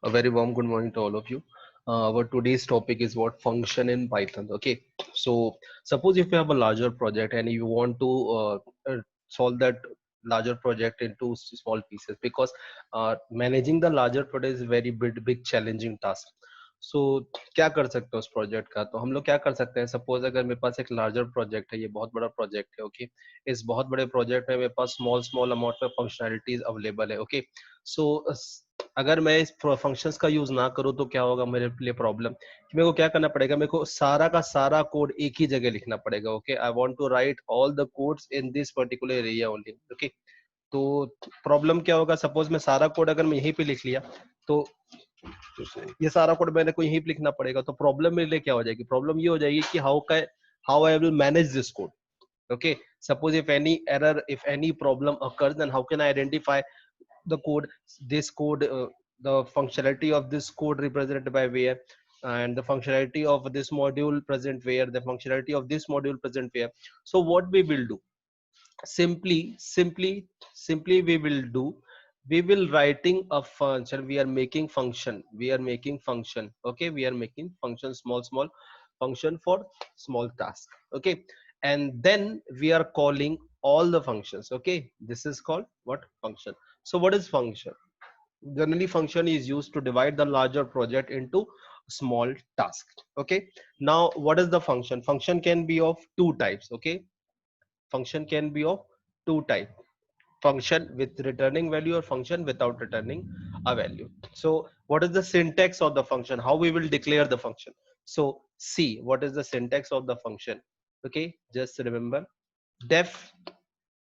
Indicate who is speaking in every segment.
Speaker 1: A very warm good morning to all of you. Our today's topic is what function in Python. Okay, so suppose if you have a larger project and you want to solve that larger project into small pieces, because managing the larger project is very big challenging task. So क्या कर सकते हैं उस project का? तो हम लोग क्या कर सकते हैं, सपोज अगर मेरे पास एक लार्जर प्रोजेक्ट है, ये बहुत बड़ा प्रोजेक्ट है. ओके, इस बहुत बड़े प्रोजेक्ट में मेरे पास स्मॉल स्मॉल अमाउंट में फंक्शनैलिटीज अवेलेबल है. ओके, सो अगर मैं इस फंक्शंस का यूज ना करूँ तो क्या होगा मेरे लिए प्रॉब्लम, कि मेरे को क्या करना पड़ेगा, मेरे को सारा का सारा कोड एक ही जगह लिखना पड़ेगा. Okay, I want to write all the codes in this particular area only. Okay, तो प्रॉब्लम क्या होगा, सपोज मैं सारा कोड अगर मैं यहीं पे लिख लिया तो ये सारा कोड मैंने को यहीं पे लिखना पड़ेगा. तो प्रॉब्लम मेरे लिए क्या हो जाएगी, प्रॉब्लम ये हो जाएगी कि how I will manage this code. Okay, suppose if any error, if any problem occurs, then how can I identify the code, this code, the functionality of this code represented by where, and the functionality of this module present where, the functionality of this module present where. So what we will do, simply we will do, we will writing a function, we are making function, okay, we are making function, small function for small task. Okay, and then we are calling all the functions. Okay, this is called what, function. So what is function? Generally function is used to divide the larger project into small tasks. Okay, now what is the function? Function can be of two types. Okay, function can be of two types: function with returning value or function without returning a value. So what is the syntax of the function, how we will declare the function? So see what is the syntax of the function. Okay, just remember, def,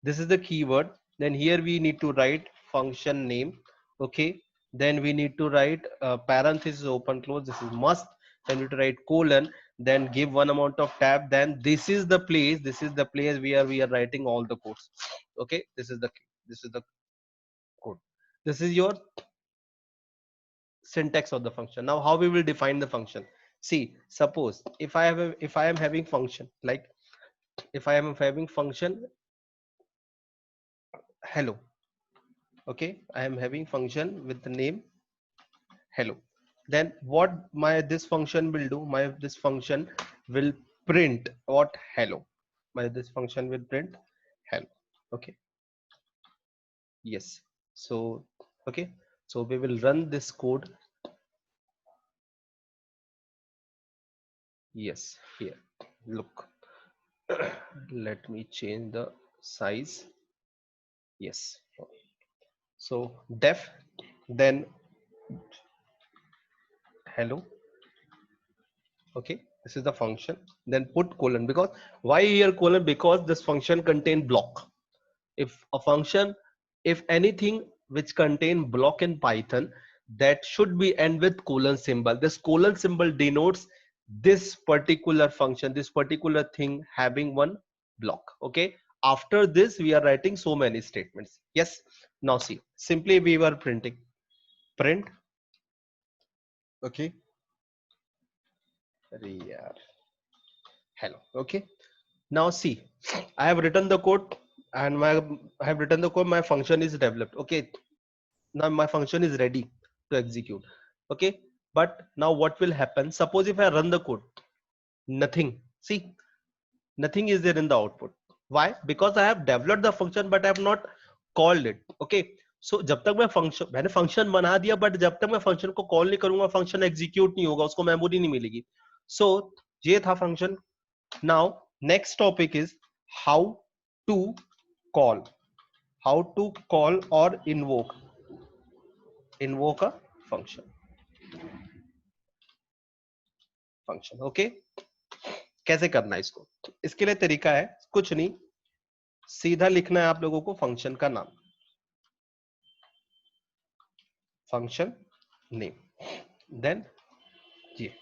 Speaker 1: this is the keyword, then here we need to write function name. Okay, then we need to write parenthesis open close, this is must, then we need to write colon, then give one amount of tab, then this is the place, where we are writing all the codes. Okay, this is the code, this is your syntax of the function. Now how we will define the function? See, suppose if I am having function, like if I am having function hello. Okay, I am having function with the name hello, then what my this function will do, my this function will print what, hello. My this function will print hello. Okay, yes. So okay, so we will run this code. Yes, here, look. Let me change the size. Yes, so def, then hello. Okay, this is the function, then put colon, because why here colon, because this function contain block. If a function, if anything which contain block in Python, that should be end with colon symbol. This colon symbol denotes this particular function, this particular thing having one block. Okay, after this we are writing so many statements. Yes, now see, simply we were printing print. Okay, hello. Okay, now see, I have written the code, and I have written the code, my function is developed. Okay, now my function is ready to execute. Okay, but now what will happen, suppose if I run the code, nothing, see, nothing is there in the output. Why? Because I have developed the function but I have not called it. Okay, so जब तक मैं function, मैंने function बना दिया, but जब तक मैं function को कॉल नहीं करूंगा फंक्शन एग्जीक्यूट नहीं होगा, उसको मेमोरी नहीं मिलेगी. सो ये था function. Now next topic is how to call, or invoke a function. Okay, कैसे करना है इसको? इसके लिए तरीका है कुछ नहीं, सीधा लिखना है आप लोगों को फंक्शन का नाम, फंक्शन नेम, देन ये,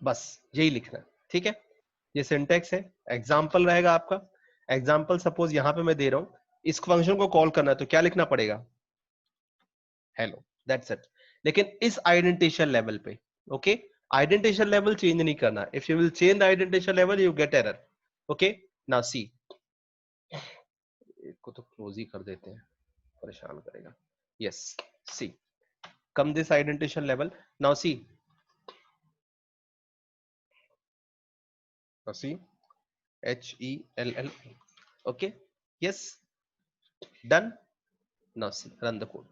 Speaker 1: बस यही लिखना है. ठीक है, ये सिंटेक्स है. एग्जाम्पल रहेगा आपका. एग्जाम्पल सपोज यहां पे मैं दे रहा हूं, इस फंक्शन को कॉल करना है तो क्या लिखना पड़ेगा, हेलो, दैट्स इट. लेकिन इस आइडेंटिफिकेशन लेवल पे, ओके, आइडेंटिफिकेशन लेवल चेंज नहीं करना. If you will change the identification level you get error. Okay, now see, इसको तो क्लोज ही कर देते हैं, परेशान करेगा. Yes, see, come this indentation level. Now see, HELL. Okay, yes, done. Now see, run the code.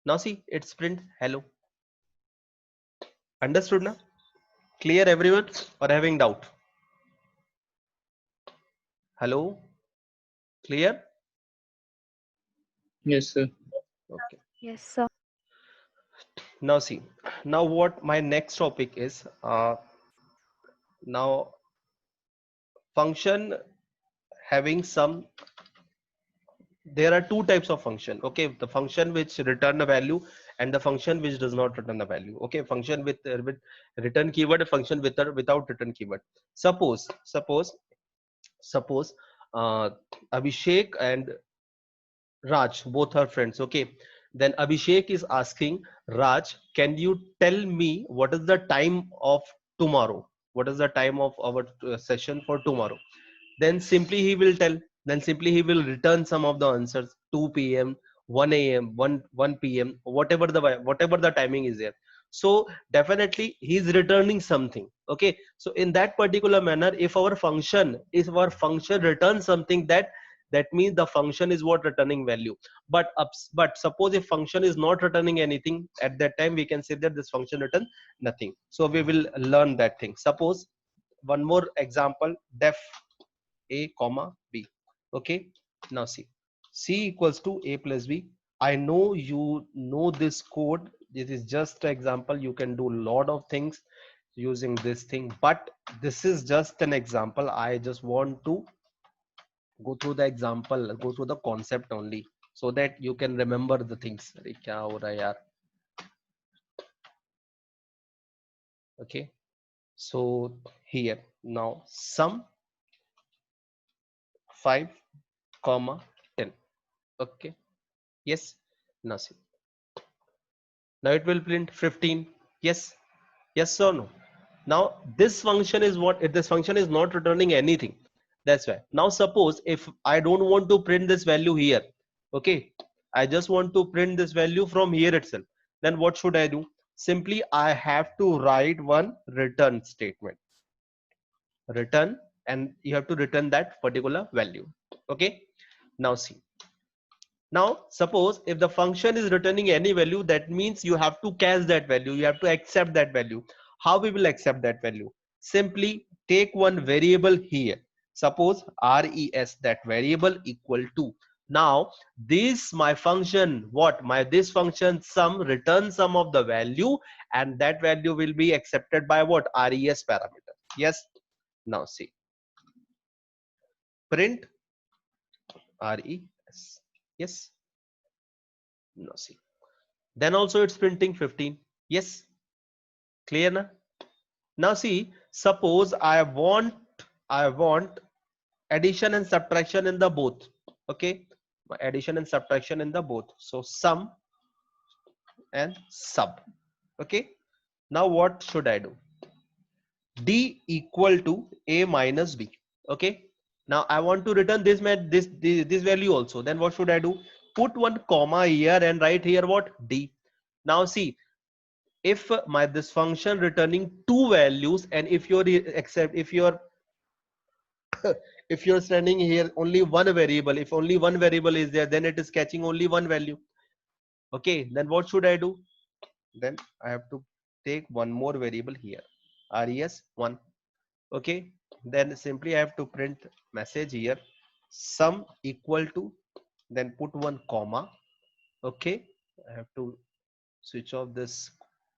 Speaker 1: Now see, it's print hello. Understood now? Clear everyone or having doubt? Hello, clear?
Speaker 2: Yes, sir.
Speaker 1: Okay.
Speaker 3: Yes, sir.
Speaker 1: Now see, now what my next topic is, now function having some, there are two types of function. Okay, the function which return a value and the function which does not return a value. Okay, function with return keyword, function without return keyword. Suppose uh, Abhishek and Raj, both are friends. Okay, then Abhishek is asking Raj, can you tell me what is the time of tomorrow? What is the time of our session for tomorrow? Then simply he will tell. Then simply he will return some of the answers: 2 p.m., 1 a.m., 1 p.m., whatever the timing is there. So definitely he is returning something. Okay. So in that particular manner, if our function returns something, that means the function is what returning value. But suppose if function is not returning anything, at that time we can say that this function return nothing. So we will learn that thing. Suppose one more example, def a comma b. Okay, now see, c equals to a plus b. I know you know this code. This is just an example. You can do a lot of things using this thing, but this is just an example. I just want to go through the example, go through the concept only, so that you can remember the things. अरे क्या हो रहा है यार? Okay, so here now sum 5 comma 10. Okay, yes. Now see, now it will print 15. Yes, yes or no? Now this function is what, if this function is not returning anything, that's why. Now suppose if I don't want to print this value here, okay, I just want to print this value from here itself, then what should I do? Simply I have to write one return statement, return, and you have to return that particular value. Okay, now see, now suppose if the function is returning any value, that means you have to catch that value, you have to accept that value. How we will accept that value? Simply take one variable here, suppose res, that variable equal to, now this my function, what my this function sum returns some of the value, and that value will be accepted by what, res parameter. Yes. Now see, print res. Yes. Now see, then also it's printing 15. Yes, clear na? Now see, suppose I want addition and subtraction in the both. Okay, addition and subtraction in the both, so sum and sub. Okay, now what should I do? D equal to a minus b. Okay, now I want to return this value also, then what should I do? Put one comma here and write here what, d. Now see, if my this function returning two values, and if you're except if you're sending here only one variable, if only one variable is there, then it is catching only one value. Okay, then what should I do? Then I have to take one more variable here, res1. Okay, then simply I have to print message here, sum equal to, then put one comma. Okay, I have to switch off this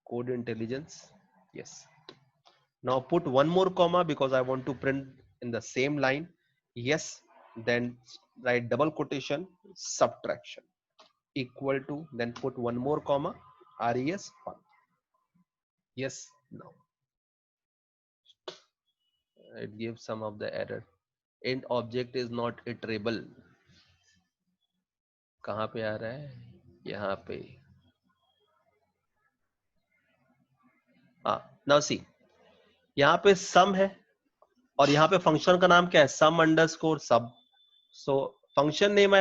Speaker 1: code intelligence. Yes, now put one more comma because I want to print in the same line. Yes, then write double quotation, subtraction equal to, then put one more comma, res1. Yes, now it gives some of the error. Int object is not iterable. कहाँ पे आ रहा है? यहाँ पे. हाँ, now see, यहाँ पे sum है और यहाँ पे फंक्शन का नाम क्या है, sum underscore sub. So function name I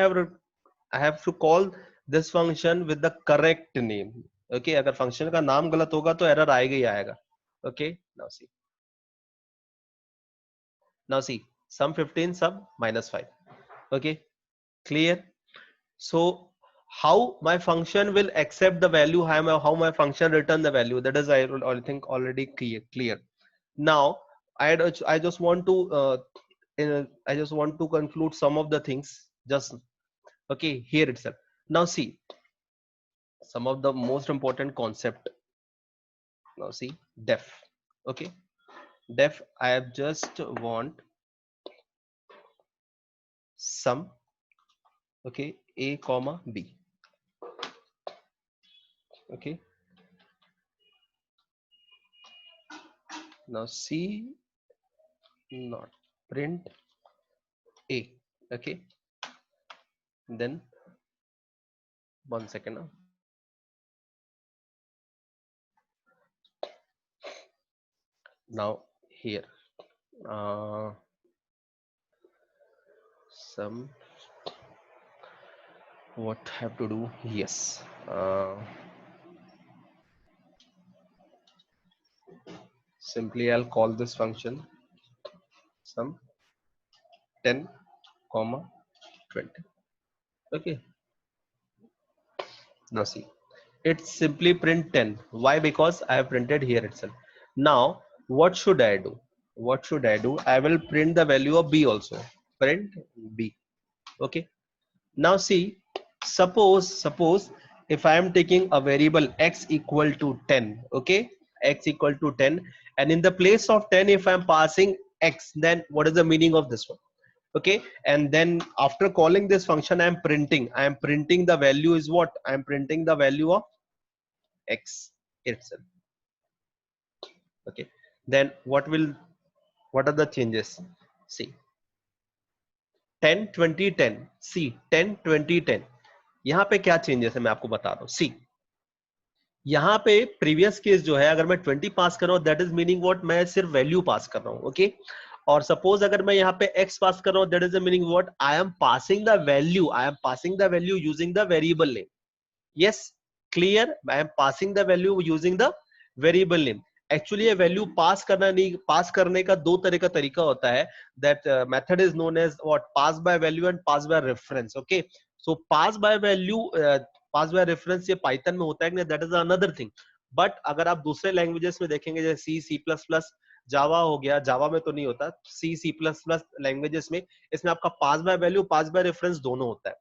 Speaker 1: have to call this function with the correct name. Okay अगर फंक्शन का नाम गलत होगा तो एरर आएगा ही आएगा. Okay now C sum 15 sum -5. Okay, clear? So how my function will accept the value, how my function return the value, that is I think already clear. Now I just want to I just want to conclude some of the things just okay here itself. Now see some of the most important concept. Now see def. Okay, def I have just want sum, okay, a comma b. Okay, now see not print a. Okay, then one second now. Now here some what have to do, yes, simply I'll call this function sum 10 comma 20. Okay, now see it's simply print 10. Why? Because I have printed here itself. Now what should I do? What should I do? I will print the value of b also. Print b. Okay, now see suppose if I am taking a variable x equal to 10. Okay, x equal to 10, and in the place of 10 if I am passing x, then what is the meaning of this one? Okay, and then after calling this function I am printing the value is what? I am printing the value of x itself. Okay, then what are the changes? See 10 20 10. See 10 20 10, यहाँ पे क्या changes है मैं आपको बता रहा हूँ. सी यहाँ पे प्रीवियस केस जो है अगर मैं 20 पास कर रहा हूँ दैट इज मीनिंग व्हाट, मैं सिर्फ वैल्यू पास कर रहा हूँ. ओके, और सपोज अगर मैं यहाँ पे x पास कर रहा हूँ that is the meaning what, I am passing the value using the variable name. Yes clear, I am passing the value using the variable name. Actually ये वैल्यू पास करना नहीं, पास करने का दो तरह का तरीका होता है. That method is known as what, pass by value and pass by reference. Okay, so pass by value pass by reference ये पाइथन में होता है कि that is another thing. But अगर आप दूसरे लैंग्वेजेस में देखेंगे जैसे सी सी प्लस प्लस जावा हो गया, जावा में तो नहीं होता, C C plus plus languages में इसमें आपका pass by value pass by reference दोनों होता है.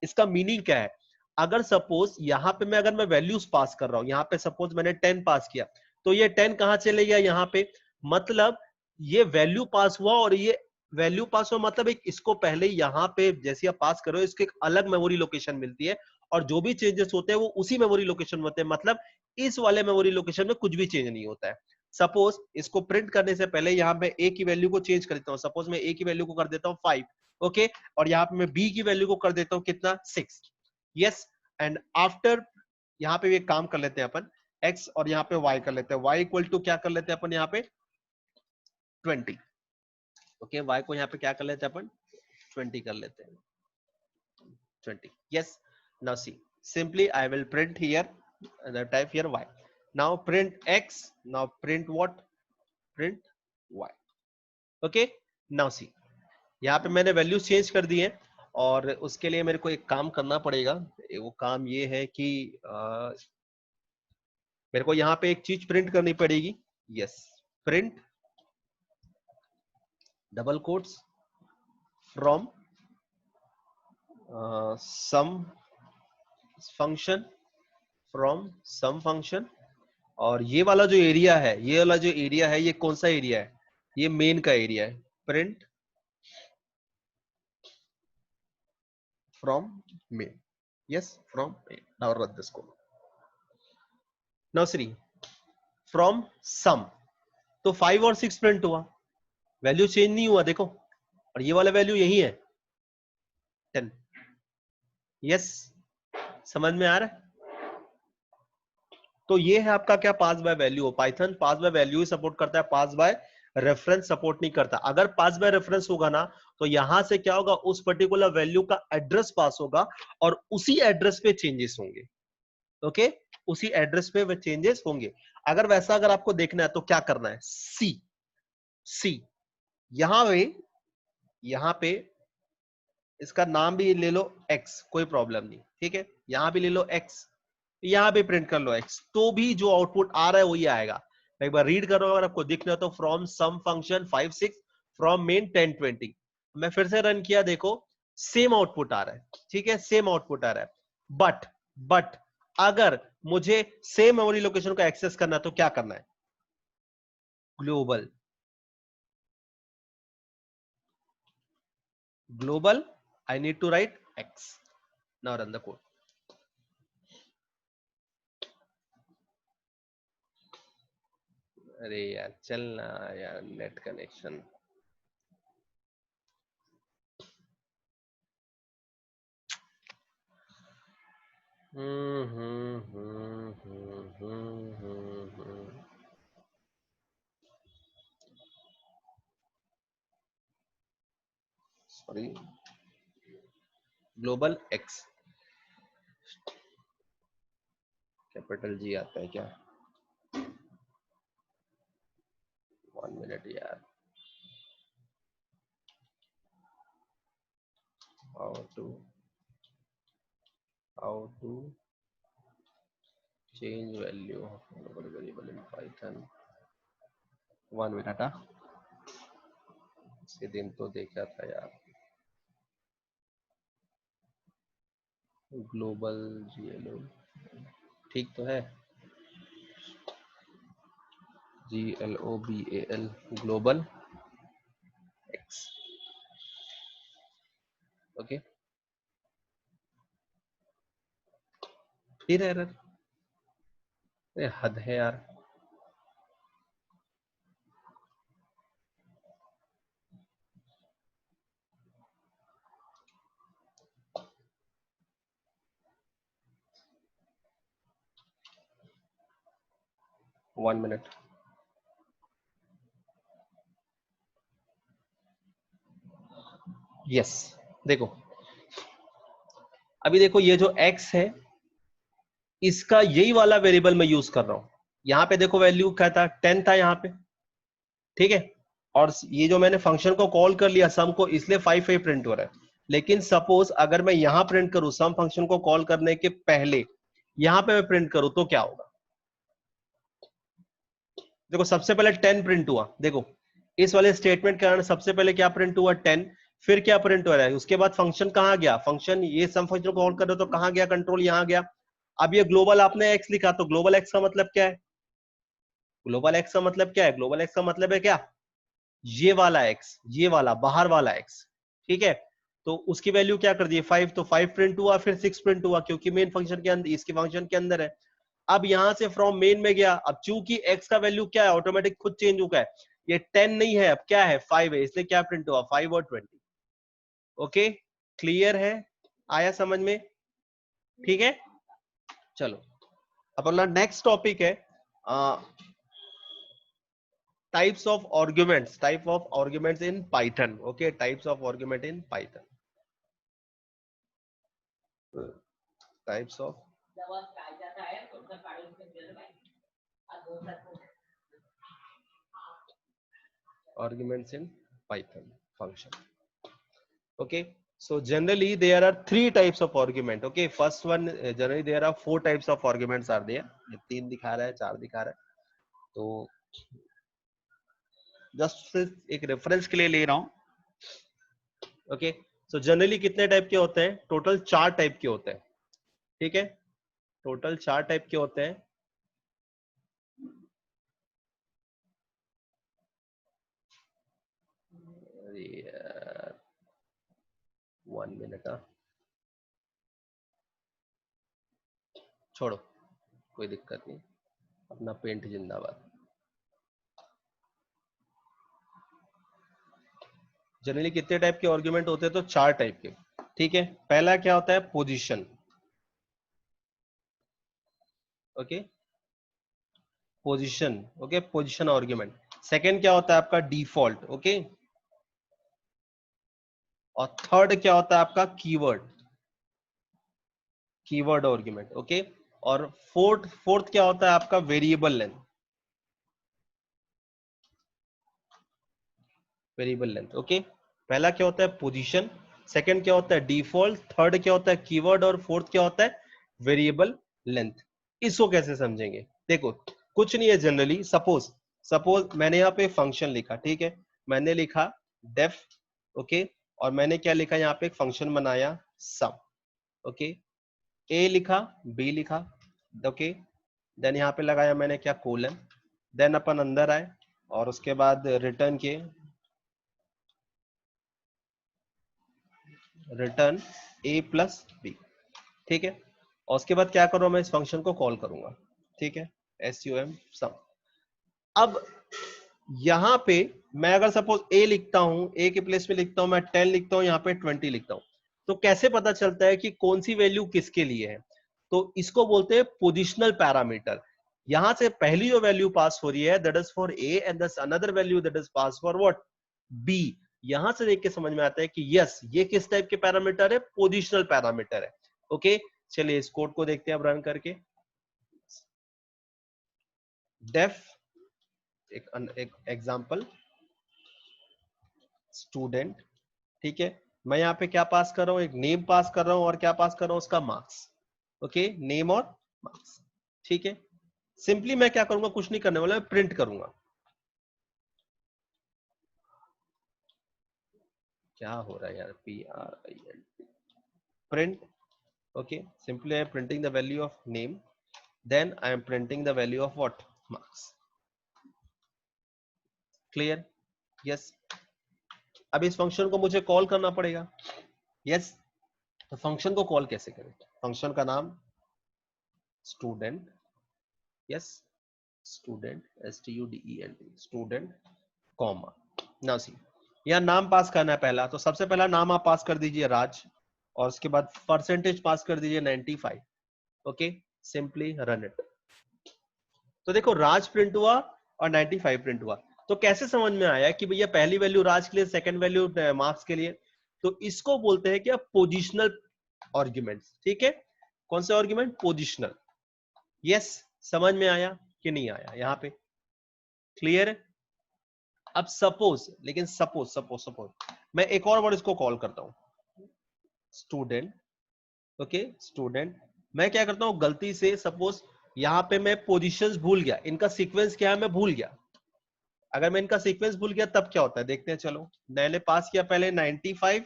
Speaker 1: इसका मीनिंग क्या है? अगर सपोज यहाँ पे अगर मैं वैल्यूज पास कर रहा हूँ, यहाँ पे सपोज मैंने 10 पास किया तो ये 10 कहाँ चले गया यहाँ पे, मतलब ये वैल्यू पास हुआ और ये वैल्यू पास हुआ मतलब एक इसको पहले यहाँ पे जैसे आप पास करो इसके एक अलग मेमोरी लोकेशन मिलती है और जो भी चेंजेस होते हैं वो उसी मेमोरी लोकेशन में होते हैं. मतलब इस वाले मेमोरी लोकेशन में कुछ भी चेंज नहीं होता है. सपोज इसको प्रिंट करने से पहले यहाँ पे ए की वैल्यू को चेंज कर देता हूँ. सपोज मैं ए की वैल्यू को कर देता हूँ 5. ओके, और यहाँ पे मैं बी की वैल्यू को कर देता हूँ कितना, 6. यस, एंड आफ्टर यहाँ पे एक काम कर लेते हैं अपन, x और यहाँ पे y कर लेते हैं. y इक्वल टू क्या कर लेते हैं अपन यहाँ पे 20. ओके, y को यहाँ पे क्या कर लेते हैं अपन 20 कर लेते हैं 20. yes, now see simply I will print here and I type here y. now print x, now print what, print y. okay, now see यहाँ पे मैंने वैल्यू चेंज कर दी है और उसके लिए मेरे को एक काम करना पड़ेगा. वो काम ये है कि मेरे को यहाँ पे एक चीज प्रिंट करनी पड़ेगी. Yes, print double quotes from sum function, from sum function. और ये वाला जो एरिया है, ये वाला जो एरिया है ये कौन सा एरिया है, ये मेन का एरिया है. Print from main. Yes, from main. Now run this code. Now see from sum, तो 5 और 6 प्रिंट हुआ, वैल्यू चेंज नहीं हुआ देखो, और ये वाला वैल्यू यही है 10. यस, समझ में आ रहा है? तो ये है आपका क्या, pass by value. Python pass by value support करता है, पास बाय रेफरेंस सपोर्ट नहीं करता. अगर पास बाय रेफरेंस होगा ना तो यहां से क्या होगा, उस पर्टिकुलर वैल्यू का एड्रेस पास होगा और उसी एड्रेस पे चेंजेस होंगे. ओके, उसी एड्रेस पे वे चेंजेस होंगे। अगर वैसा अगर आपको देखना है तो क्या करना है, सी यहां पे इसका नाम भी ले लो x, कोई प्रॉब्लम नहीं, ठीक है, यहां भी ले लो x, यहां भी प्रिंट कर लो x, तो भी जो आउटपुट आ रहा है वही आएगा। एक बार रीड करो अगर आपको दिखना तो, from sum function 5 6 from main 10 20। मैं फिर से रन किया, देखो सेम आउटपुट आ रहा है, ठीक है, सेम आउटपुट आ रहा है। बट अगर मुझे सेम मेमोरी लोकेशन को एक्सेस करना है तो क्या करना है, global I need to write x. Now run the code. अरे यार चलना यार, net connection. Sorry, global X capital G आता है क्या, 1 मिनट यार, how to change value global variable in Python, 1 minute. हाँ, इसी दिन तो देखा था यार, ग्लोबल GLO ठीक तो है, GLOBAL ग्लोबल एक्स, ओके। फिर एरर, हद है यार। वन मिनट, यस, देखो अभी देखो ये जो x है इसका यही वाला वेरिएबल मैं यूज कर रहा हूं। यहां पे देखो वैल्यू क्या था, 10 था यहाँ पे, ठीक है, और ये जो मैंने फंक्शन को कॉल कर लिया सम को, इसलिए 5 प्रिंट हो रहा है। लेकिन सपोज अगर मैं यहां प्रिंट करूं सम फंक्शन को कॉल करने के पहले, यहां पे मैं प्रिंट करूं तो क्या होगा, देखो सबसे पहले 10 प्रिंट हुआ, देखो इस वाले स्टेटमेंट के कारण सबसे पहले क्या प्रिंट हुआ, 10। फिर क्या प्रिंट हो रहा है, उसके बाद फंक्शन कहां गया, फंक्शन ये सम फंक्शन को कॉल कर रहे हो तो कहां गया, कंट्रोल यहां गया। अब ये ग्लोबल आपने एक्स लिखा तो ग्लोबल एक्स का मतलब क्या है, ग्लोबल एक्स का मतलब क्या है, ग्लोबल एक्स का मतलब है क्या, ये वाला एक्स, ये वाला बाहर वाला एक्स, ठीक है। तो उसकी वैल्यू क्या कर दी 5, तो 5 प्रिंट हुआ, फिर 6 प्रिंट हुआ क्योंकि मेन फंक्शन के अंदर, इसके फंक्शन के अंदर है। अब यहां से फ्रॉम मेन में गया, अब चूंकि एक्स का वैल्यू क्या है, ऑटोमेटिक खुद चेंज हो गया है, ये 10 नहीं है, अब क्या है 5 है, इसलिए क्या प्रिंट हुआ 5 और 20। ओके, क्लियर है, आया समझ में, ठीक है। चलो अब अपना नेक्स्ट टॉपिक है types of arguments, type of arguments in Python. Okay, types of argument in Python. Types of arguments in Python function. Okay, so generally there are 3 types of argument. Okay, first one, generally there are 4 types of arguments are there. ये 3 दिखा रहा है, 4 दिखा रहा है, तो just एक reference के लिए ले रहा हूं। ओके, सो जनरली कितने टाइप के होते हैं, टोटल 4 टाइप के होते हैं, ठीक है, टोटल 4 टाइप के होते हैं। यार 1 मिनट, छोड़ो कोई दिक्कत नहीं, अपना पेंट जिंदाबाद। जनरली कितने टाइप के आर्गुमेंट होते हैं, तो 4 टाइप के, ठीक है। पहला क्या होता है, position, okay, position, okay, position argument. Second क्या होता है आपका डिफॉल्ट, ओके, और थर्ड क्या होता है आपका कीवर्ड, कीवर्ड आर्गुमेंट, ओके। और फोर्थ क्या होता है आपका variable length, variable length. Okay, पहला क्या होता है पोजीशन, सेकंड क्या होता है डिफॉल्ट, थर्ड क्या होता है कीवर्ड, और फोर्थ क्या होता है वेरिएबल लेंथ। इसको कैसे समझेंगे? देखो कुछ नहीं है, जनरली सपोज सपोज मैंने यहाँ पे फंक्शन लिखा, ठीक है, मैंने लिखा डेफ, ओके, और मैंने क्या लिखा यहाँ पे एक फंक्शन बनाया सम, ओके, ए लिखा, बी लिखा, ओके, देन यहाँ पे लगाया मैंने क्या कोलन, देन अपन अंदर आए और उसके बाद रिटर्न किए, रिटर्न ए प्लस बी, ठीक है, और उसके बाद क्या करूँ मैं इस फंक्शन को कॉल करूंगा, ठीक है, sum सम। अब यहां पे मैं अगर सपोज ए लिखता हूं, ए के प्लेस में लिखता हूं मैं 10 लिखता हूं, यहां पे 20 लिखता हूं, तो कैसे पता चलता है कि कौन सी वैल्यू किसके लिए है? तो इसको बोलते हैं पोजिशनल पैरामीटर। यहां से पहली जो वैल्यू पास हो रही है that is for A and another value that is pass for what, B. यहां से देख के समझ में आता है कि यस ये किस टाइप के पैरामीटर है, पोजिशनल पैरामीटर है। ओके, चलिए इस कोड को देखते हैं अब रन करके। डेफ एक एग्जांपल स्टूडेंट, ठीक है, मैं यहाँ पे क्या पास कर रहा हूँ, एक नेम पास कर रहा हूँ और क्या पास कर रहा हूँ उसका मार्क्स, ओके, नेम और मार्क्स, ठीक है। सिंपली मैं क्या करूंगा, कुछ नहीं करने वाला, मैं प्रिंट करूंगा। क्या हो रहा है यार, PRINT, print, okay, simply I am printing the value of name, then I am printing the value of what, marks. Clear? Yes. अब इस फंक्शन को मुझे कॉल करना पड़ेगा, यस। तो फंक्शन को कॉल कैसे करें? फंक्शन का नाम student, yes, student, STUDENT, student, comma. Now see, यहाँ नाम पास करना है पहला, तो सबसे पहला नाम आप पास कर दीजिए राज, और उसके बाद परसेंटेज पास कर दीजिए 95, ओके, सिंपली रन इट। तो देखो राज प्रिंट हुआ और 95 प्रिंट हुआ। तो कैसे समझ में आया कि भैया पहली वैल्यू राज के लिए, सेकंड वैल्यू मार्क्स के लिए? तो इसको बोलते हैं क्या, पोजिशनल आर्ग्यूमेंट्स, ठीक है। कौन से आर्ग्यूमेंट? पोजिशनल। यस, समझ में आया कि नहीं आया यहाँ पे? क्लियर है? अब सपोज, लेकिन सपोज सपोज सपोज मैं एक और वर्ड इसको कॉल करता हूं स्टूडेंट, ओके, स्टूडेंट। मैं क्या करता हूं गलती से, सपोज यहां पे मैं पोजीशंस भूल गया, इनका सीक्वेंस क्या है मैं भूल गया। अगर मैं इनका सीक्वेंस भूल गया तब क्या होता है देखते हैं, चलो। मैंने पास किया पहले 95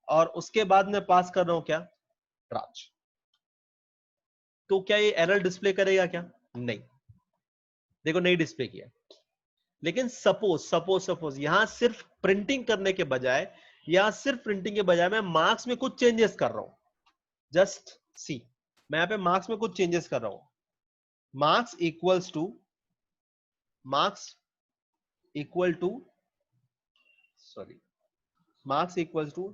Speaker 1: और उसके बाद मैं पास कर रहा हूं क्या, राज। तो क्या ये एरर डिस्प्ले करेगा क्या? नहीं, देखो नहीं डिस्प्ले किया। लेकिन सपोज सपोज सपोज यहां सिर्फ प्रिंटिंग करने के बजाय, यहां सिर्फ प्रिंटिंग के बजाय मैं मार्क्स में कुछ चेंजेस कर रहा हूं। जस्ट सी, मैं यहां पे मार्क्स में कुछ चेंजेस कर रहा हूं। Marks equals to, marks equal to, sorry, marks equals to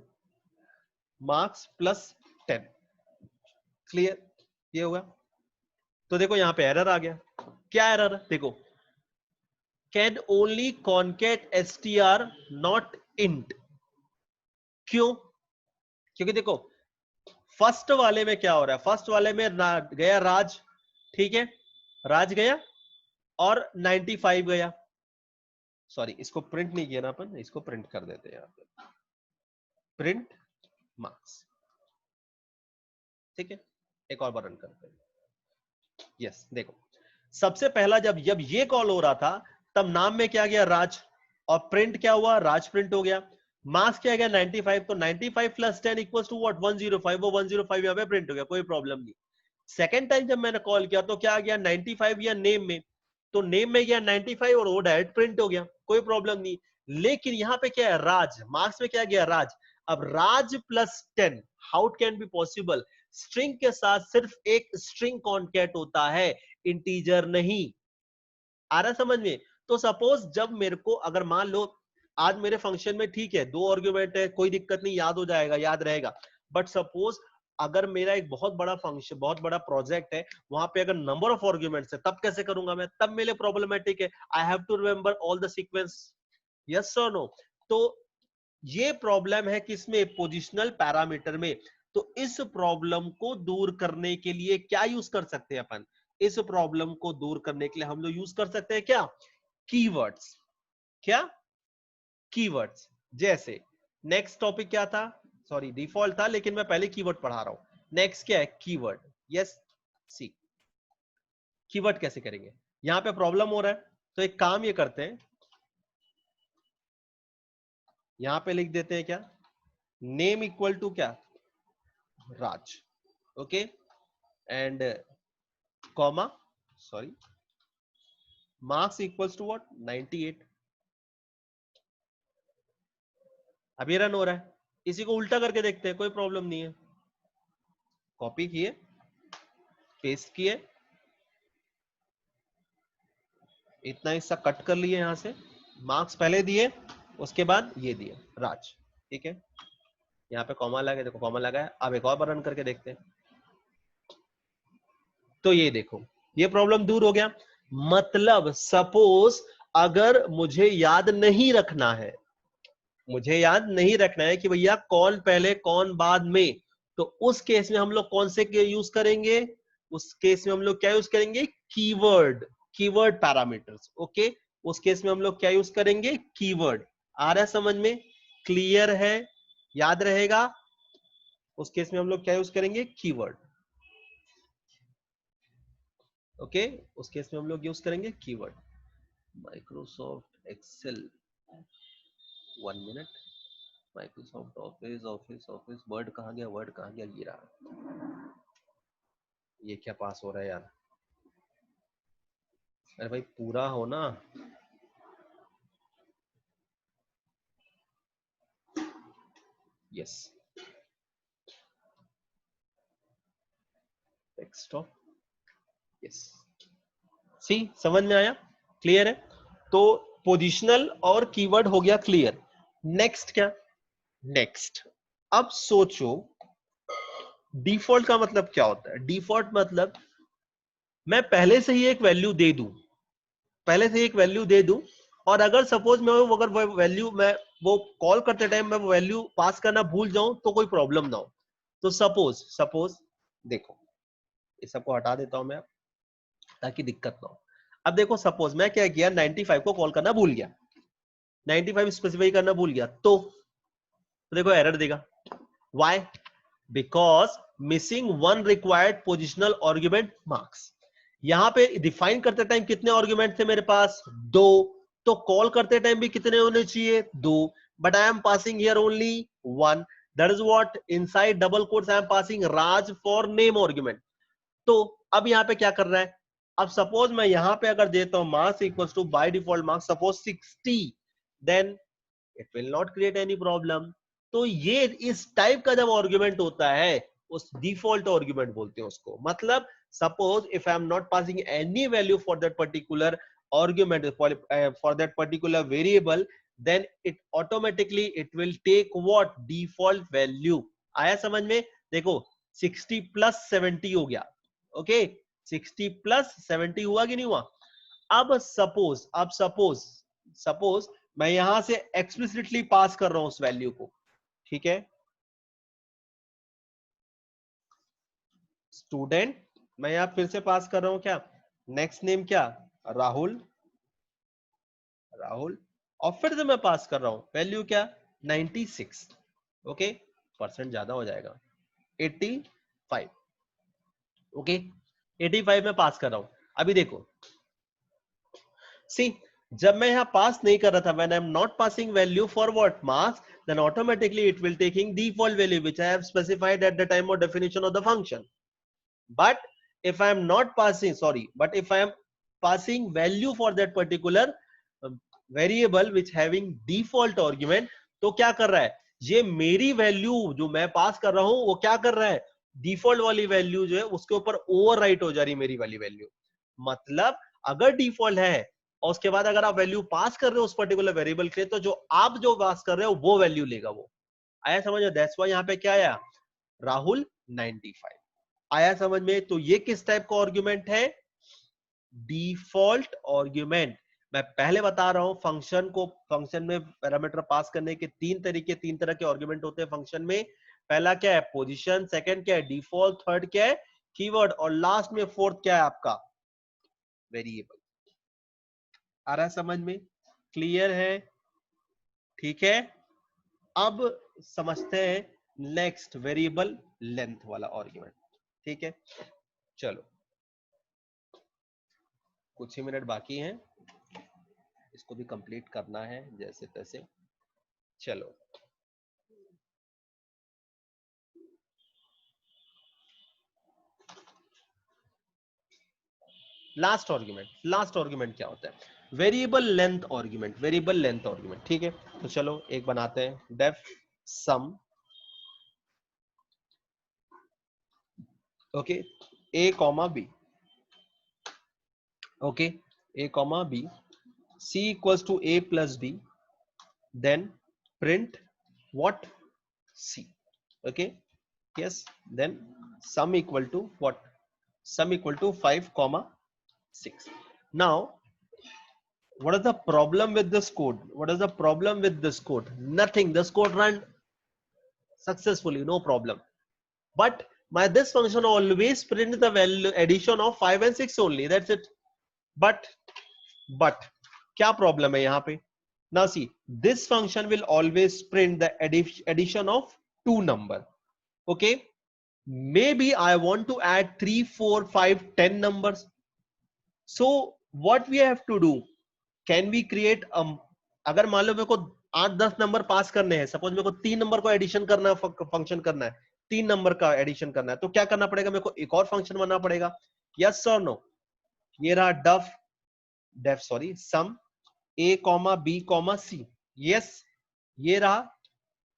Speaker 1: marks plus 10। Clear? ये होगा। तो देखो यहां पे एरर आ गया। क्या एरर है देखो, can only concat str not int. क्यों? क्योंकि देखो फर्स्ट वाले में क्या हो रहा है, फर्स्ट वाले में गया राज, ठीक है, राज गया और 95 गया। सॉरी, इसको प्रिंट नहीं किया ना अपन, इसको प्रिंट कर देते हैं यहां पे, प्रिंट मार्क्स, ठीक है। एक और बार रन करते हैं। यस, देखो सबसे पहला जब जब ये कॉल हो रहा था तब नाम में क्या गया, राज, और प्रिंट क्या हुआ, राज प्रिंट हो गया। मार्क्स क्या गया 95, तो 95 प्लस 10 इक्वल्स टू व्हाट, 105। वो 105 यहां पे प्रिंट हो गया, कोई प्रॉब्लम नहीं। सेकंड टाइम जब मैंने कॉल किया तो क्या आ गया, 95 या नेम में, तो नेम में गया 95 और वो डायरेक्ट प्रिंट हो गया, कोई प्रॉब्लम नहीं। लेकिन यहां पे क्या है, राज, मार्क्स में क्या गया, राज। अब Raj plus 10, how it can be possible? String के साथ सिर्फ एक स्ट्रिंग कॉन्कैट होता है, इंटीजर नहीं। आ रहा समझ में? तो सपोज जब मेरे को, अगर मान लो आज मेरे फंक्शन में ठीक है 2 आर्ग्यूमेंट है, कोई दिक्कत नहीं, याद हो जाएगा, याद रहेगा। बट सपोज अगर मेरा एक बहुत बड़ा फंक्शन, बहुत बड़ा प्रोजेक्ट है, वहां पे अगर नंबर ऑफ आर्ग्यूमेंट्स है, तब कैसे करूंगा मैं? तब मेरे प्रॉब्लमेटिक है, I have to remember all the sequence. Yes और नो? तो ये प्रॉब्लम है किसमें, पोजिशनल पैरामीटर में।
Speaker 2: तो इस प्रॉब्लम को दूर करने के लिए क्या यूज कर सकते हैं अपन? इस प्रॉब्लम को दूर करने के लिए हम लोग यूज कर सकते हैं क्या? कीवर्ड्स। क्या? कीवर्ड्स। जैसे नेक्स्ट टॉपिक क्या था? सॉरी डिफॉल्ट था, लेकिन मैं पहले कीवर्ड पढ़ा रहा हूं। नेक्स्ट क्या है? कीवर्ड। यस, सी कीवर्ड कैसे करेंगे? यहां पे प्रॉब्लम हो रहा है, तो एक काम ये करते हैं, यहां पे लिख देते हैं क्या? नेम इक्वल टू क्या? Raj. Okay, and comma, sorry, marks equals to what? 98। अब ये रन हो रहा है, इसी को उल्टा करके देखते हैं, कोई प्रॉब्लम नहीं है। कॉपी किए, पेस्ट किए, इतना हिस्सा कट कर लिए, यहां से मार्क्स पहले दिए, उसके बाद ये दिए राज। ठीक है, यहाँ पे कॉमा लगा, देखो कॉमा लगा है। अब एक और बार रन करके देखते हैं, तो ये देखो ये प्रॉब्लम दूर हो गया। मतलब सपोज अगर मुझे याद नहीं रखना है, मुझे याद नहीं रखना है कि भैया कौन पहले कौन बाद में, तो उस केस में हम लोग कौन से यूज करेंगे? उस केस में हम लोग क्या यूज करेंगे? कीवर्ड। Keyword parameters. ओके, उस केस में हम लोग क्या यूज करेंगे? कीवर्ड। आ रहा है समझ में? क्लियर है? याद रहेगा? उस केस में हम लोग क्या यूज करेंगे? कीवर्ड। ओके, उस केस में हम लोग यूज करेंगे keyword. Microsoft Excel, 1 minute. Microsoft office office office, word कहाँ गया? वर्ड कहाँ गया? ये रहा। ये क्या पास हो रहा है यार? अरे भाई पूरा हो ना। Yes, desktop. यस, सी समझ में आया? क्लियर है? तो पोजिशनल और कीवर्ड हो गया क्लियर। नेक्स्ट क्या? नेक्स्ट, अब सोचो डिफॉल्ट का मतलब क्या होता है? डिफॉल्ट मतलब मैं पहले से ही एक वैल्यू दे दूं, पहले से एक वैल्यू दे दूं, और अगर सपोज मैं अगर वो वैल्यू मैं वो कॉल करते टाइम मैं वो वैल्यू पास करना भूल जाऊं तो कोई प्रॉब्लम ना हो। तो सपोज सपोज देखो, ये सबको हटा देता हूं मैं ताकि दिक्कत ना हो। अब देखो सपोज मैं क्या किया, 95 को कॉल करना भूल गया, 95 स्पेसिफाई करना भूल गया, तो देखो एरर देगा। Why? Because missing one required positional argument marks. यहां पे डिफाइन करते टाइम कितने आर्गुमेंट थे मेरे पास? 2। तो कॉल करते टाइम भी कितने होने चाहिए? 2। But I am passing here only 1। That is what, inside double quotes I am passing Raj for name argument. तो अब यहां पे क्या कर रहा है? अब सपोज मैं यहां पे अगर देता हूं marks equals to by default marks suppose 60, then it will not create any problem. तो ये इस टाइप का जब आर्गुमेंट होता है, उस डिफॉल्ट आर्गुमेंट बोलते हैं उसको। मतलब suppose if I am not passing any value for that particular argument for that particular variable, then it automatically it will take what? default value। आया समझ में? देखो 60 प्लस 70 हो गया। ओके, 60 प्लस 70 हुआ कि नहीं हुआ? अब सपोज सपोज मैं यहां से एक्सप्लिसिटली पास कर रहा हूं उस वैल्यू को। ठीक है, स्टूडेंट, मैं यहां फिर से पास कर रहा हूं क्या? नेक्स्ट नेम क्या? राहुल। राहुल, और फिर से मैं पास कर रहा हूं वैल्यू क्या? 96। ओके, परसेंट ज्यादा हो जाएगा, 85। ओके, 85 में पास कर रहा हूं। अभी देखो सी, जब मैं यहां पास नहीं कर रहा था, when I'm not passing value for what? marks, then automatically it will taking default value which I have specified at the time of definition of the function. But if I am not passing, sorry, but if I am passing value for that particular variable which having default argument, तो क्या कर रहा है? ये मेरी value जो मैं पास कर रहा हूं वो क्या कर रहा है? डिफॉल्ट वाली वैल्यू जो है उसके ऊपर ओवरराइट हो जा रही मेरी वाली वैल्यू। मतलब अगर डिफॉल्ट है और उसके बाद अगर आप वैल्यू पास कर रहे हो उस पर्टिकुलर वेरिएबल के, तो जो आप जो पास कर रहे हो वो वैल्यू लेगा वो। आया समझ में? दैट्स व्हाई यहाँ पे क्या आया? राहुल 95। आया समझ में? तो ये किस टाइप का आर्गुमेंट है? Default argument. मैं पहले बता रहा हूं फंक्शन को, फंक्शन में पैरामीटर पास करने के तीन तरह के आर्गुमेंट होते हैं फंक्शन में। पहला क्या है पोजीशन, सेकंड क्या है डिफॉल्ट, थर्ड क्या है कीवर्ड और लास्ट में फोर्थ क्या है आपका वेरिएबल। आ रहा है समझ में? क्लियर है? ठीक है, अब समझते हैं नेक्स्ट वेरिएबल लेंथ वाला आर्गुमेंट। ठीक है, चलो कुछ ही मिनट बाकी हैं, इसको भी कंप्लीट करना है जैसे तैसे। चलो लास्ट आर्गुमेंट क्या होता है? Variable length argument, variable length argument. ठीक है, तो चलो एक बनाते हैं def sum, okay, A comma B, okay, A comma B, C equals to A plus B, then print what C, okay, yes, then sum equal to what, sum equal to 5 comma 6. Now what is the problem with this code? What is the problem with this code? Nothing, this code run successfully, no problem, but my this function always print the value addition of 5 and 6 only, that's it. But क्या problem है यहाँ पे? Now see, this function will always print the addition of two number, okay. Maybe I want to add 3, 4, 5, 10 numbers. So what we have to do, can we create अगर मान लो मेरे को 8-10 number पास करने हैं, सपोज मेरे को 3 नंबर को addition करना है, फंक्शन करना है, 3 नंबर का एडिशन करना है, तो क्या करना पड़ेगा मेरे को? एक और फंक्शन बनाना पड़ेगा, यस और नो? ये रहा डेफ sorry sum a comma b comma c, yes, ये रहा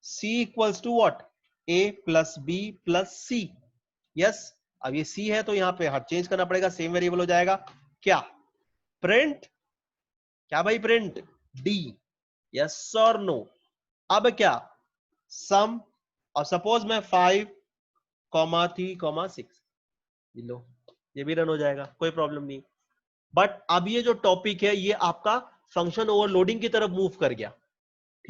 Speaker 2: c equals to what a plus b plus c, yes. अब ये सी है तो यहाँ पे हर चेंज करना पड़ेगा, सेम वेरिएबल हो जाएगा, क्या प्रिंट, क्या भाई प्रिंट डी, यस और नो? अब क्या सम, और सपोज मैं 5 कॉमा 3 कॉमा 6, लो ये भी रन हो जाएगा, कोई प्रॉब्लम नहीं। बट अब ये जो टॉपिक है ये आपका फंक्शन ओवरलोडिंग की तरफ मूव कर गया,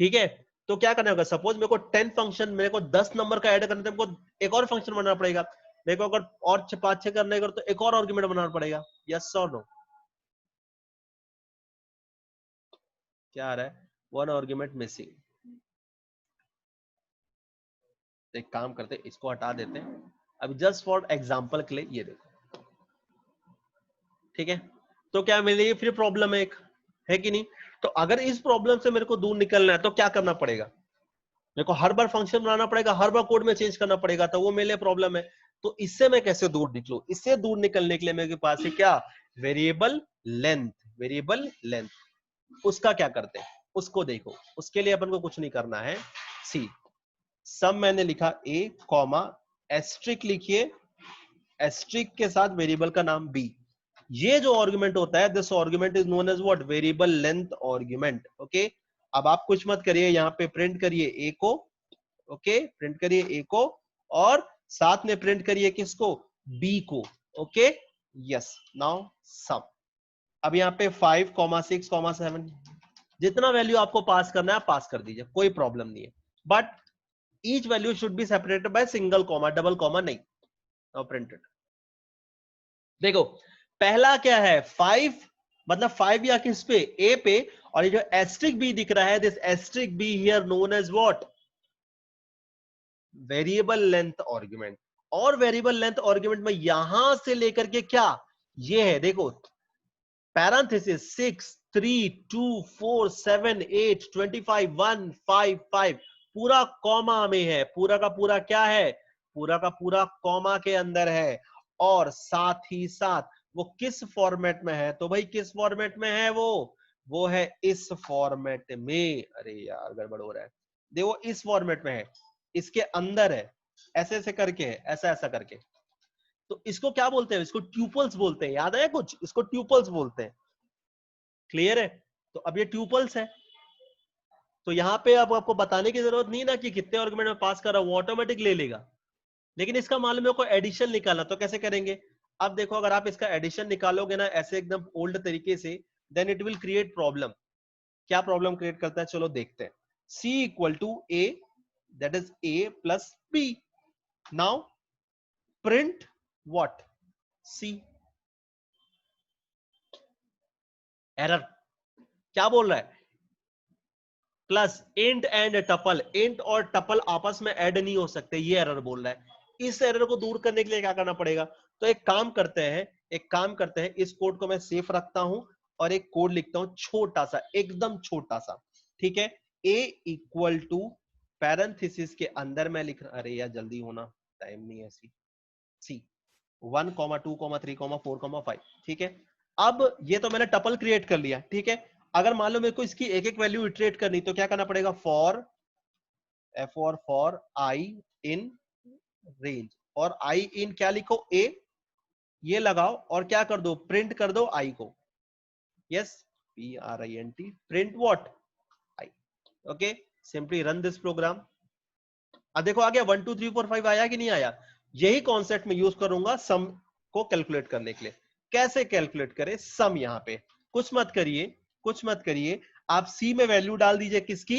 Speaker 2: ठीक है। तो क्या करना होगा, सपोज मेरे को 10 फंक्शन, मेरे को 10 नंबर का ऐड करना है, मेरे को एक और फंक्शन बनाना पड़ेगा, मेरे को अगर और 5-6 करने का तो एक और आर्गुमेंट बनाना पड़ेगा, यस और नो? क्या आ रहा है? One argument missing. एक काम करते हैं, इसको हटा देते हैं अभी जस्ट फॉर एग्जांपल के लिए, ये देखो, ठीक है। तो क्या मेरे लिए फिर प्रॉब्लम है कि नहीं? तो अगर इस प्रॉब्लम से मेरे को दूर निकलना है तो क्या करना पड़ेगा? मेरे को हर बार फंक्शन बनाना पड़ेगा, हर बार कोड में चेंज करना पड़ेगा, तो वो मेरे लिए प्रॉब्लम है। तो इससे मैं कैसे दूर निकलूं? इससे दूर निकलने के लिए मेरे पास है क्या? Variable length, variable length. उसका क्या करते हैं, उसको देखो। उसके लिए अपन को कुछ नहीं करना है, सी सम मैंने लिखा ए कॉमा एस्ट्रिक लिखिए, एस्ट्रिक के साथ वेरिएबल का नाम बी। ये जो आर्गुमेंट होता है, this argument is known as what? Variable length argument, okay. अब आप कुछ मत करिए, यहाँ पे प्रिंट करिए ए को, ओके, प्रिंट करिए ए को, और साथ में प्रिंट करिए किसको? बी को, ओके, यस। नाउ सम, अब यहाँ पे 5, 6, 7, जितना वैल्यू आपको पास करना है आप पास कर दीजिए, कोई प्रॉब्लम नहीं है, but each value should be separated by single comma, double comma नहीं। नाउ प्रिंटेड, देखो पहला क्या है 5, मतलब 5 या किस पे? ए पे, और ये जो एस्ट्रिक बी दिख रहा है, this asterisk B here known as what? Variable length argument. और वेरिएबल लेंथ आर्गुमेंट में यहां से लेकर के क्या ये है, देखो पैरेंथेसिस 6, 3, 2, 4, 7, 8, 25, 1, 5, 5, पूरा कॉमा में है, पूरा का पूरा क्या है? पूरा का पूरा कॉमा के अंदर है। और साथ ही साथ वो किस फॉर्मेट में है? तो भाई किस फॉर्मेट में है वो है इस फॉर्मेट में। अरे यार गड़बड़ हो रहा है, देखो इस फॉर्मेट में है, इसके अंदर है, ऐसे ऐसे करके है, ऐसा ऐसा करके। तो इसको क्या बोलते हैं? इसको ट्यूपल्स बोलते हैं, याद है कुछ? इसको ट्यूपल्स बोलते हैं, क्लियर है? तो अब ये ट्यूपल्स है, तो यहाँ पे अब आपको बताने की जरूरत नहीं ना कि कितने आर्गुमेंट में पास कर रहा हूं, वो ऑटोमेटिक ले लेगा। लेकिन इसका मालूम है को एडिशन निकालना, तो कैसे करेंगे? अब देखो, अगर आप इसका एडिशन निकालोगे ना ऐसे एकदम ओल्ड तरीके से, then it will create problem. क्या प्रॉब्लम क्रिएट करता है, चलो देखते हैं। c equal to a that is A plus B. Now print what? C. Error क्या बोल रहा है? Plus int and tuple, int और टपल आपस में ऐड नहीं हो सकते, ये एरर बोल रहा है। इस एरर को दूर करने के लिए क्या करना पड़ेगा? तो एक काम करते हैं, इस कोड को मैं सेफ रखता हूं और एक कोड लिखता हूं छोटा सा, एकदम छोटा सा, ठीक है। A इक्वल टू पैरेंथेसिस के अंदर मैं लिख रहा, अरे यार जल्दी होना, टाइम नहीं है, सी 1, 2, 3, 4, 5, ठीक है। अब ये तो मैंने टपल क्रिएट कर लिया, ठीक है। अगर मान लो मेरे को इसकी एक एक वैल्यू इटरेट करनी, तो क्या करना पड़ेगा? फॉर आई इन रेंज, और आई इन क्या लिखो? ए, ये लगाओ और क्या कर दो? प्रिंट कर दो आई को। Yes, PRINT, print what? I. Okay, simply run this program. अब देखो आ गया 1 2 3 4 5 आया कि नहीं आया? यही कॉन्सेप्ट में यूज करूंगा सम को कैलकुलेट करने के लिए। कैसे कैलकुलेट करें सम? यहां पे कुछ मत करिए, आप सी में वैल्यू डाल दीजिए, किसकी?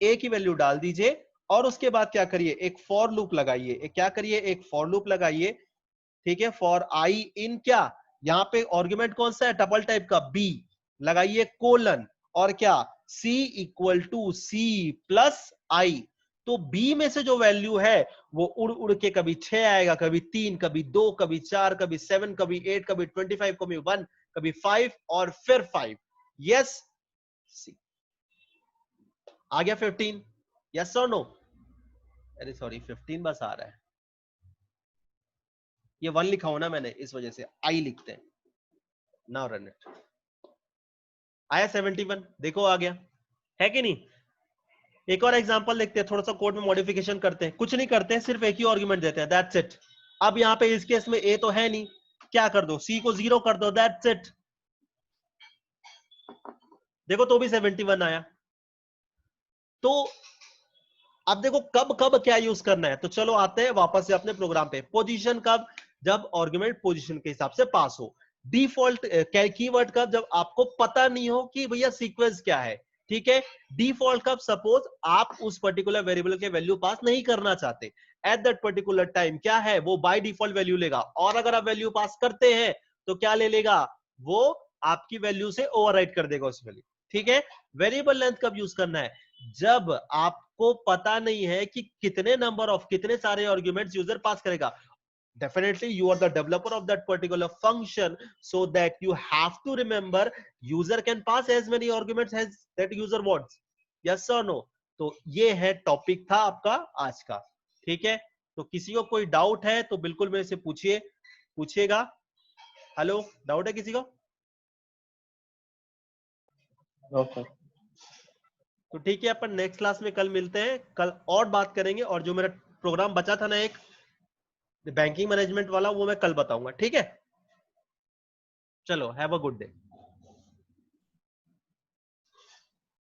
Speaker 2: ए की वैल्यू डाल दीजिए, और उसके बाद क्या करिए? एक फॉर लूप लगाइए। क्या करिए? एक फॉर लूप लगाइए, ठीक है। फॉर आई इन क्या, यहां पे आर्गुमेंट कौन सा है? डबल टाइप का, बी, लगाइए कोलन, और क्या? सी इक्वल टू सी प्लस आई। तो बी में से जो वैल्यू है वो उड़ उड़ के कभी 6 आएगा, कभी 3, कभी 2, कभी 4, कभी 7, कभी 8, कभी 25, कभी 1, कभी 5 और फिर 5। यस, सी आ गया 15? यस और नो? अरे सॉरी, 15 बस आ रहा है, ये 1 लिखा हो ना मैंने, इस वजह से आई लिखते हैं। Now run it. आया 71? देखो आ गया, है कि नहीं? एक और एग्जांपल देखते हैं, थोड़ा सा कोड में मॉडिफिकेशन करते हैं। कुछ नहीं करते हैं, सिर्फ एक ही आर्गुमेंट देते हैं, दैट्स इट। अब यहां पे इस केस में ए तो है नहीं, क्या कर दो? सी को 0 कर दो, दैट्स इट। देखो तो भी 71 आया। तो अब देखो कब कब क्या यूज करना है। तो चलो आते हैं वापस से अपने प्रोग्राम पे। पोजीशन कब? जब आर्गुमेंट पोजीशन के हिसाब से पास हो। डिफॉल्ट कीवर्ड कब? जब आपको पता नहीं हो कि भैया सीक्वेंस क्या है, ठीक है। डिफॉल्ट कब? सपोज आप उस पर्टिकुलर वेरिएबल के वैल्यू पास नहीं करना चाहते, एट दैट पर्टिकुलर टाइम क्या है, वो बाय डिफॉल्ट वैल्यू लेगा। और अगर आप वैल्यू पास करते हैं तो क्या ले लेगा? वो आपकी वैल्यू से ओवरराइट कर देगा उस वैल्यू, ठीक है। वेरिएबल लेंथ कब यूज करना है? जब आपको पता नहीं है कि कितने नंबर ऑफ, कितने सारे आर्गुमेंट्स यूजर पास करेगा। Definitely you are the developer of that particular function, so that you have to remember user can pass as many arguments as that user wants. Yes or no? तो ये है topic था आपका आज का, ठीक है। तो किसी को कोई डाउट है तो बिल्कुल मेरे से पूछिएगा। हेलो, डाउट है किसी को?
Speaker 1: Okay.
Speaker 2: तो ठीक है, अपन नेक्स्ट क्लास में कल मिलते हैं, कल और बात करेंगे। और जो मेरा प्रोग्राम बचा था ना एक बैंकिंग मैनेजमेंट वाला, वो मैं कल बताऊंगा, ठीक है। चलो, हैव अ गुड डे।